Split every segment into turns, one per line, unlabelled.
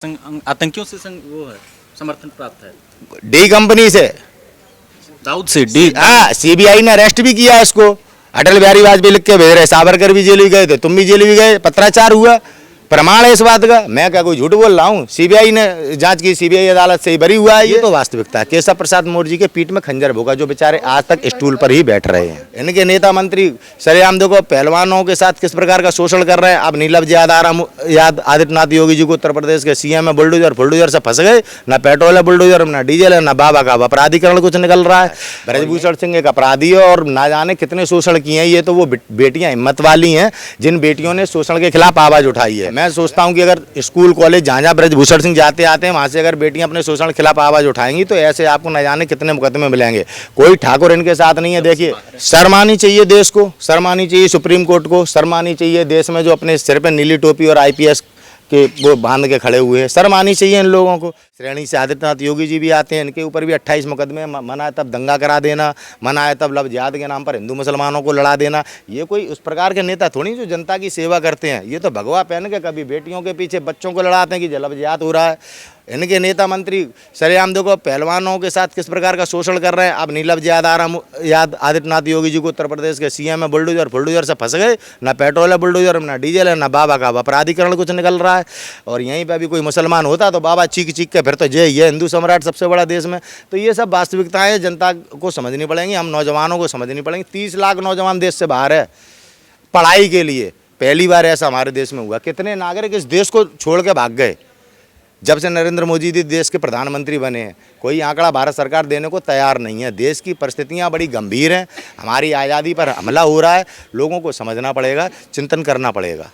आतंकियों से वो है समर्थन प्राप्त है।
डी कंपनी से
दाऊद से डी
हाँ, सीबीआई ने अरेस्ट भी किया इसको। अटल बिहारी वाजपेयी लिख के भेज रहे, सावरकर भी जेल भी गए थे, तुम भी जेल भी गए, पत्राचार हुआ, प्रमाण है इस बात का। मैं क्या कोई झूठ बोल रहा हूँ? सीबीआई ने जांच की, सीबीआई अदालत से ही बरी हुआ है। ये तो वास्तविकता है। केशव प्रसाद मौर्य जी के पीठ में खंजर भोगा, जो बेचारे आज तक स्टूल पर ही बैठ रहे हैं। इनके नेता मंत्री सरेआम देखो पहलवानों के साथ किस प्रकार का शोषण कर रहे हैं। अब नीलम याद आदित्यनाथ योगी जी को उत्तर प्रदेश के सीएम में बुलडोजर से फंस गए। ना पेट्रोल है बुलडोजर में, ना डीजल है, ना बाबा का अपराधीकरण कुछ निकल रहा है। ब्रजभूषण सिंह एक अपराधी है और ना जाने कितने शोषण किए हैं। ये तो वो बेटियां हिम्मत वाली हैं जिन बेटियों ने शोषण के खिलाफ आवाज उठाई है। मैं सोचता हूं कि अगर स्कूल कॉलेज जहाँ जहाँ ब्रजभूषण सिंह जाते आते हैं वहाँ से अगर बेटियां अपने शोषण के खिलाफ आवाज उठाएंगी तो ऐसे आपको न जाने कितने मुकदमे मिलेंगे। कोई ठाकुर इनके साथ नहीं है। देखिए, शर्म आनी चाहिए देश को, शर्म आनी चाहिए सुप्रीम कोर्ट को, शर्म आनी चाहिए देश में जो अपने सिर पे नीली टोपी और आईपीएस के वो बांध के खड़े हुए हैं। शर्म आनी चाहिए इन लोगों को। श्रेणी से आदित्यनाथ योगी जी भी आते हैं, इनके ऊपर भी 28 मुकदमे। मना है तब दंगा करा देना, मना है तब लव जिहाद के नाम पर हिंदू मुसलमानों को लड़ा देना। ये कोई उस प्रकार के नेता थोड़ी जो जनता की सेवा करते हैं। ये तो भगवा पहन के कभी बेटियों के पीछे बच्चों को लड़ाते हैं कि लव जिहाद हो रहा है। इनके नेता मंत्री सरेआम देखो पहलवानों के साथ किस प्रकार का शोषण कर रहे हैं। अब नीलम याद आदित्यनाथ योगी जी को उत्तर प्रदेश के सीएम में बुलडोजर से फंस गए। ना पेट्रोल है बुलडोजर में, ना डीजल है, ना बाबा का अपराधीकरण कुछ निकल रहा है। और यहीं पे भी कोई मुसलमान होता तो बाबा चीख चीख के फिर तो जय ये हिंदू सम्राट सबसे बड़ा देश में। तो ये सब वास्तविकताएं जनता को समझनी पड़ेंगी, हम नौजवानों को समझनी पड़ेंगी। 30 लाख नौजवान देश से बाहर है पढ़ाई के लिए। पहली बार ऐसा हमारे देश में हुआ। कितने नागरिक इस देश को छोड़ के भाग गए जब से नरेंद्र मोदी जी देश के प्रधानमंत्री बने हैं। कोई आंकड़ा भारत सरकार देने को तैयार नहीं है। देश की परिस्थितियां बड़ी गंभीर हैं। हमारी आज़ादी पर हमला हो रहा है। लोगों को समझना पड़ेगा, चिंतन करना पड़ेगा।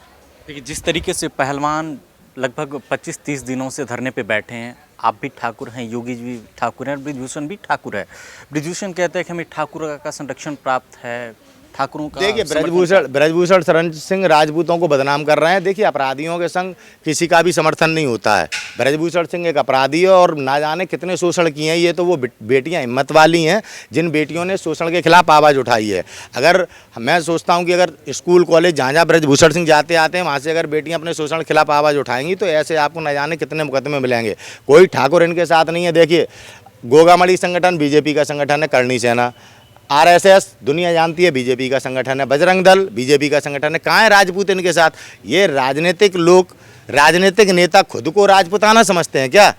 देखिए, जिस तरीके से पहलवान लगभग 25-30 दिनों से धरने पे बैठे हैं, आप भी ठाकुर हैं, योगी जी भी ठाकुर हैं, ब्रिजभूषण भी ठाकुर है। ब्रिजभूषण कहते हैं कि हमें ठाकुर का संरक्षण प्राप्त है, ठाकुरों का।
देखिए, ब्रजभूषण शरण सिंह राजपूतों को बदनाम कर रहे हैं। देखिए, अपराधियों के संग किसी का भी समर्थन नहीं होता है। ब्रजभूषण सिंह एक अपराधी है और ना जाने कितने शोषण किए हैं। ये तो वो बेटियां हिम्मत वाली हैं जिन बेटियों ने शोषण के खिलाफ आवाज़ उठाई है। अगर मैं सोचता हूं कि अगर स्कूल कॉलेज जहाँ जहाँ ब्रजभूषण सिंह जाते आते हैं वहाँ से अगर बेटियां अपने शोषण के खिलाफ आवाज़ उठाएंगी तो ऐसे आपको ना जाने कितने मुकदमे मिलेंगे। कोई ठाकुर इनके साथ नहीं है। देखिए, गोगामड़ी संगठन बीजेपी का संगठन है, करणी सेना आरएसएस दुनिया जानती है बीजेपी का संगठन है, बजरंग दल बीजेपी का संगठन है। कहाँ है राजपूत इनके साथ? ये राजनीतिक लोग, राजनीतिक नेता खुद को राजपुताना समझते हैं क्या?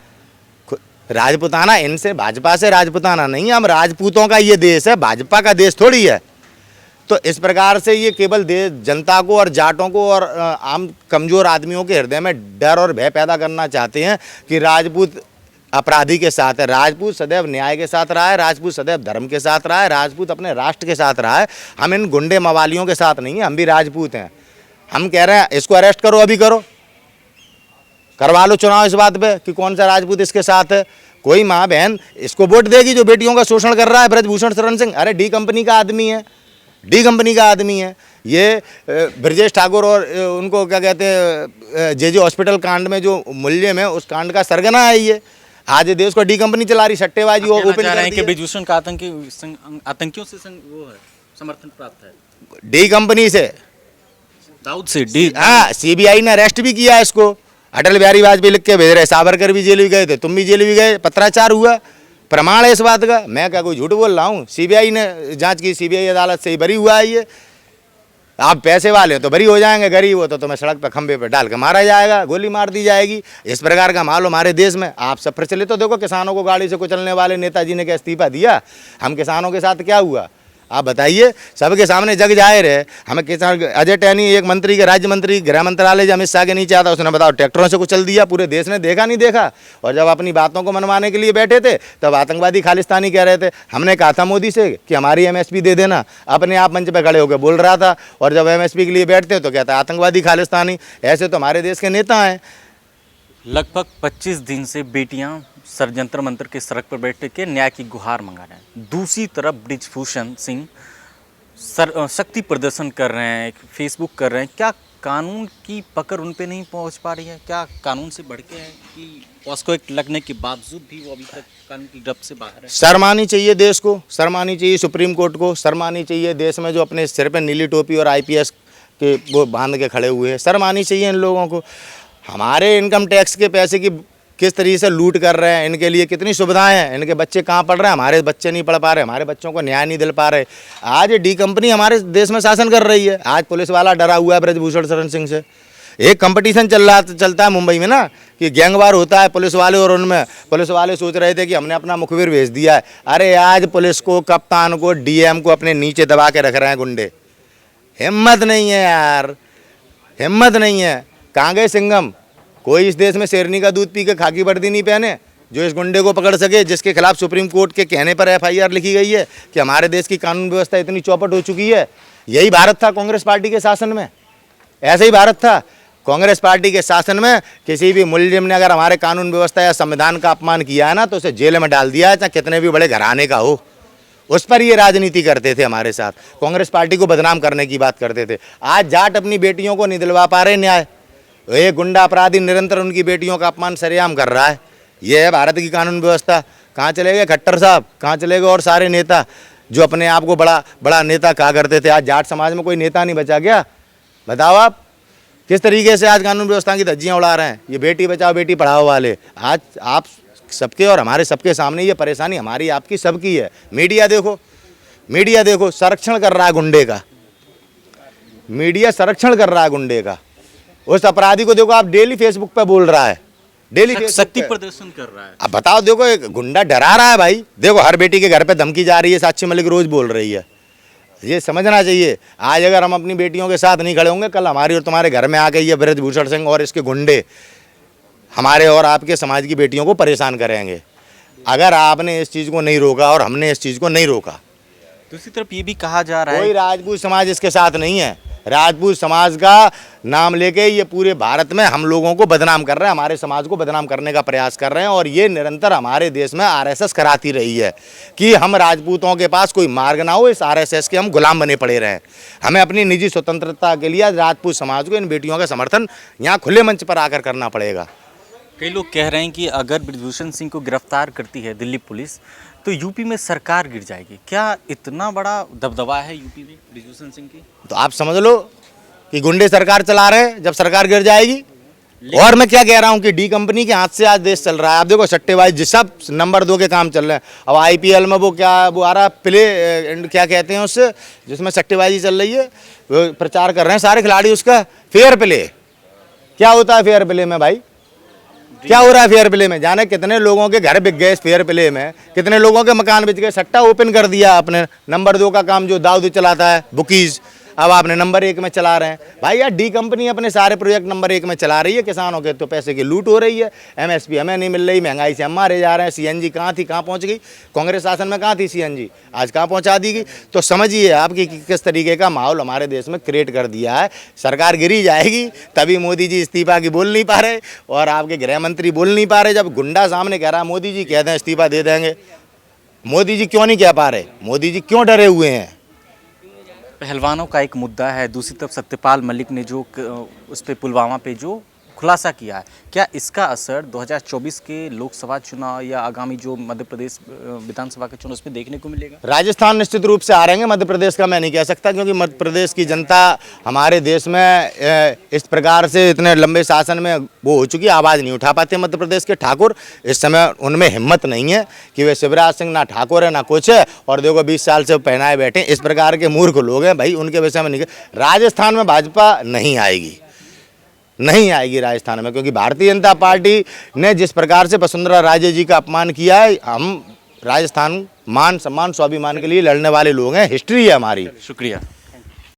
राजपुताना इनसे, भाजपा से राजपुताना नहीं है। हम राजपूतों का ये देश है, भाजपा का देश थोड़ी है। तो इस प्रकार से ये केवल देश जनता को और जाटों को और आम कमज़ोर आदमियों के हृदय में डर और भय पैदा करना चाहते हैं कि राजपूत अपराधी के साथ है। राजपूत सदैव न्याय के साथ रहा है, राजपूत सदैव धर्म के साथ रहा है, राजपूत अपने राष्ट्र के साथ रहा है। हम इन गुंडे मवालियों के साथ नहीं है, हम भी राजपूत हैं। हम कह रहे हैं इसको अरेस्ट करो, अभी करो, करवा लो चुनाव इस बात पे कि कौन सा राजपूत इसके साथ है। कोई माँ बहन इसको वोट देगी जो बेटियों का शोषण कर रहा है? ब्रजभूषण शरण सिंह अरे डी कंपनी का आदमी है, डी कंपनी का आदमी है। ये ब्रजेश ठाकुर और उनको क्या कहते हैं जे हॉस्पिटल कांड में जो मूल्य में उस कांड का सरगना है। ये आज देश को डी कंपनी चला रही, सट्टेबाजी ओपन कर रही है।
ब्रिजभूषण का आतंकियों से वो है समर्थन प्राप्त है।
डी कंपनी से
दाऊद से डी
हाँ, सीबीआई ने अरेस्ट भी किया इसको। अटल बिहारी वाजपेयी लिख के भेज रहे, सावरकर भी जेल भी गए थे, तुम भी जेल भी गए, पत्राचार हुआ, प्रमाण है इस बात का। मैं क्या कोई झूठ बोल रहा हूँ? सीबीआई ने जांच की, सीबीआई अदालत से ही बरी हुआ है। ये आप पैसे वाले हो तो बरी हो जाएंगे, गरीब हो तो तुम्हें सड़क पर खंभे पे डाल के मारा जाएगा, गोली मार दी जाएगी। इस प्रकार का माहौल हमारे देश में आप सब प्रचलित। तो देखो, किसानों को गाड़ी से कुचलने वाले नेताजी ने क्या इस्तीफा दिया? हम किसानों के साथ क्या हुआ आप बताइए? सबके सामने जग जाहिर है। हमें किसान अजय टहनी एक मंत्री के राज्य मंत्री गृह मंत्रालय अमित शाह के नीचे आता, उसने बताओ ट्रैक्टरों से कुचल दिया। पूरे देश ने देखा नहीं देखा? और जब अपनी बातों को मनवाने के लिए बैठे थे तब आतंकवादी खालिस्तानी कह रहे थे। हमने कहा था मोदी से कि हमारी एमएसपी दे देना, अपने आप मंच पर खड़े होकर बोल रहा था। और जब एमएसपी के लिए बैठते तो कहता है आतंकवादी खालिस्तानी। ऐसे तो हमारे देश के नेता हैं।
लगभग 25 दिन से बेटियां षड्यंत्र मंत्र के सड़क पर बैठ के न्याय की गुहार मंगा रहे हैं। दूसरी तरफ ब्रिजभूषण सिंह शक्ति प्रदर्शन कर रहे हैं, फेसबुक कर रहे हैं। क्या कानून की पकड़ उन पे नहीं पहुंच पा रही है? क्या कानून से बढ़ के है कि पॉस्को एक्ट लगने के बावजूद भी वो अभी तक कानून की गिरफ्त से बाहर है?
शर्म आनी चाहिए देश को, शर्म आनी चाहिए सुप्रीम कोर्ट को, शर्म आनी चाहिए देश में जो अपने सिर पर नीली टोपी और आईपीएस के वो बांध के खड़े हुए हैं। शर्म आनी चाहिए इन लोगों को। हमारे इनकम टैक्स के पैसे की किस तरीके से लूट कर रहे हैं, इनके लिए कितनी सुविधाएं हैं, इनके बच्चे कहाँ पढ़ रहे हैं, हमारे बच्चे नहीं पढ़ पा रहे, हमारे बच्चों को न्याय नहीं दिल पा रहे। आज डी कंपनी हमारे देश में शासन कर रही है। आज पुलिस वाला डरा हुआ है ब्रजभूषण शरण सिंह से। एक कंपटीशन चलता है मुंबई में ना कि गैंगवार होता है पुलिस वाले, और उनमें पुलिस वाले सोच रहे थे कि हमने अपना मुखबिर भेज दिया है। अरे आज पुलिस को, कप्तान को, डीएम को अपने नीचे दबा के रख रहे हैं गुंडे। हिम्मत नहीं है यार, हिम्मत नहीं है। कहाँ गए सिंघम? कोई इस देश में शेरनी का दूध पी के खाकी वर्दी नहीं पहने जो इस गुंडे को पकड़ सके, जिसके खिलाफ सुप्रीम कोर्ट के कहने पर एफआईआर लिखी गई है कि हमारे देश की कानून व्यवस्था इतनी चौपट हो चुकी है। यही भारत था कांग्रेस पार्टी के शासन में, ऐसे ही भारत था कांग्रेस पार्टी के शासन में। किसी भी मुलजिम ने अगर हमारे कानून व्यवस्था या संविधान का अपमान किया है ना, तो उसे जेल में डाल दिया है, चाहे कितने भी बड़े घराने का हो। उस पर ये राजनीति करते थे हमारे साथ, कांग्रेस पार्टी को बदनाम करने की बात करते थे। आज जाट अपनी बेटियों को नहीं दिलवा पा रहे न्याय, एक गुंडा अपराधी निरंतर उनकी बेटियों का अपमान सरेआम कर रहा है। ये है भारत की कानून व्यवस्था। कहाँ चले गए खट्टर साहब, कहाँ चले गए और सारे नेता जो अपने आप को बड़ा बड़ा नेता कहा करते थे? आज जाट समाज में कोई नेता नहीं बचा क्या? बताओ आप किस तरीके से आज कानून व्यवस्था की धज्जियाँ उड़ा रहे हैं ये बेटी बचाओ बेटी पढ़ाओ वाले। आज आप सबके और हमारे सबके सामने ये परेशानी हमारी आपकी सबकी है। मीडिया देखो, मीडिया देखो, संरक्षण कर रहा है गुंडे का, मीडिया संरक्षण कर रहा है गुंडे का। उस अपराधी को देखो, आप डेली फेसबुक पे बोल रहा है, डेली
शक्ति प्रदर्शन कर रहा है।
अब बताओ, देखो एक गुंडा डरा रहा है भाई। देखो हर बेटी के घर पे धमकी जा रही है, साक्षी मलिक रोज बोल रही है। ये समझना चाहिए। आज अगर हम अपनी बेटियों के साथ नहीं खड़े होंगे, कल हमारी और तुम्हारे घर में आ गई है ब्रजभूषण सिंह और इसके गुंडे हमारे और आपके समाज की बेटियों को परेशान करेंगे। अगर आपने इस चीज़ को नहीं रोका और हमने इस चीज़ को नहीं रोका।
दूसरी तरफ ये भी कहा जा रहा है
कोई राजपूत समाज इसके साथ नहीं है। राजपूत समाज का नाम लेके ये पूरे भारत में हम लोगों को बदनाम कर रहे हैं, हमारे समाज को बदनाम करने का प्रयास कर रहे हैं। और ये निरंतर हमारे देश में आरएसएस कराती रही है कि हम राजपूतों के पास कोई मार्ग ना हो, इस आरएसएस के हम गुलाम बने पड़े रहें। हमें अपनी निजी स्वतंत्रता के लिए राजपूत समाज को, इन बेटियों का समर्थन यहाँ खुले मंच पर आकर करना पड़ेगा।
कई लोग कह रहे हैं कि अगर ब्रजभूषण सिंह को गिरफ्तार करती है दिल्ली पुलिस तो यूपी में सरकार गिर जाएगी। क्या इतना बड़ा दबदबा है यूपी में ब्रजभूषण सिंह की?
तो आप समझ लो कि गुंडे सरकार चला रहे हैं, जब सरकार गिर जाएगी। और मैं क्या कह रहा हूँ कि डी कंपनी के हाथ से आज देश चल रहा है। आप देखो सट्टेबाजी सब नंबर 2 के काम चल रहे हैं। अब आईपीएल में वो आ रहा प्ले, क्या कहते हैं उससे, जिसमें सट्टेबाजी चल रही है, वो प्रचार कर रहे हैं सारे खिलाड़ी उसका। फेयर प्ले क्या होता है? फेयर प्ले में भाई क्या हो रहा है? फेयर प्ले में जाने कितने लोगों के घर बिक गए, फेयर प्ले में कितने लोगों के मकान बिक गए। सट्टा ओपन कर दिया आपने। नंबर 2 का काम जो दाऊद चलाता है बुकीज, अब आपने नंबर 1 में चला रहे हैं। भाई यार डी कंपनी अपने सारे प्रोजेक्ट नंबर 1 में चला रही है। किसानों के तो पैसे की लूट हो रही है, एमएसपी हमें नहीं मिल रही, महंगाई से हम मारे जा रहे हैं। सीएनजी कहाँ थी, कहाँ पहुँच गई? कांग्रेस शासन में कहाँ थी सीएनजी, आज कहाँ पहुँचा दी गई? तो समझिए आपकी किस तरीके का माहौल हमारे देश में क्रिएट कर दिया है। सरकार गिरी जाएगी तभी मोदी जी इस्तीफा की बोल नहीं पा रहे और आपके गृह मंत्री बोल नहीं पा रहे। जब गुंडा सामने कह रहा है मोदी जी कहते हैं इस्तीफा दे देंगे, मोदी जी क्यों नहीं कह पा रहे? मोदी जी क्यों डरे हुए हैं?
पहलवानों का एक मुद्दा है, दूसरी तरफ सत्यपाल मलिक ने जो उस पे पुलवामा पे जो खुलासा किया है, क्या इसका असर 2024 के लोकसभा चुनाव या आगामी जो मध्य प्रदेश विधानसभा के चुनाव उसमें देखने को मिलेगा?
राजस्थान निश्चित रूप से आ रहे हैं, मध्य प्रदेश का मैं नहीं कह सकता, क्योंकि मध्य प्रदेश की जनता हमारे देश में इस प्रकार से इतने लंबे शासन में वो हो चुकी, आवाज़ नहीं उठा पाते मध्य प्रदेश के ठाकुर। इस समय उनमें हिम्मत नहीं है कि वे शिवराज सिंह ना ठाकुर है ना कुछ है, और देखो 20 साल से पहनाए बैठे। इस प्रकार के मूर्ख लोग हैं भाई, उनके विषय में नहीं। राजस्थान में भाजपा नहीं आएगी, नहीं आएगी राजस्थान में, क्योंकि भारतीय जनता पार्टी ने जिस प्रकार से वसुंधरा राजे जी का अपमान किया है। हम राजस्थान मान सम्मान स्वाभिमान के लिए लड़ने वाले लोग हैं, हिस्ट्री है हमारी।
शुक्रिया।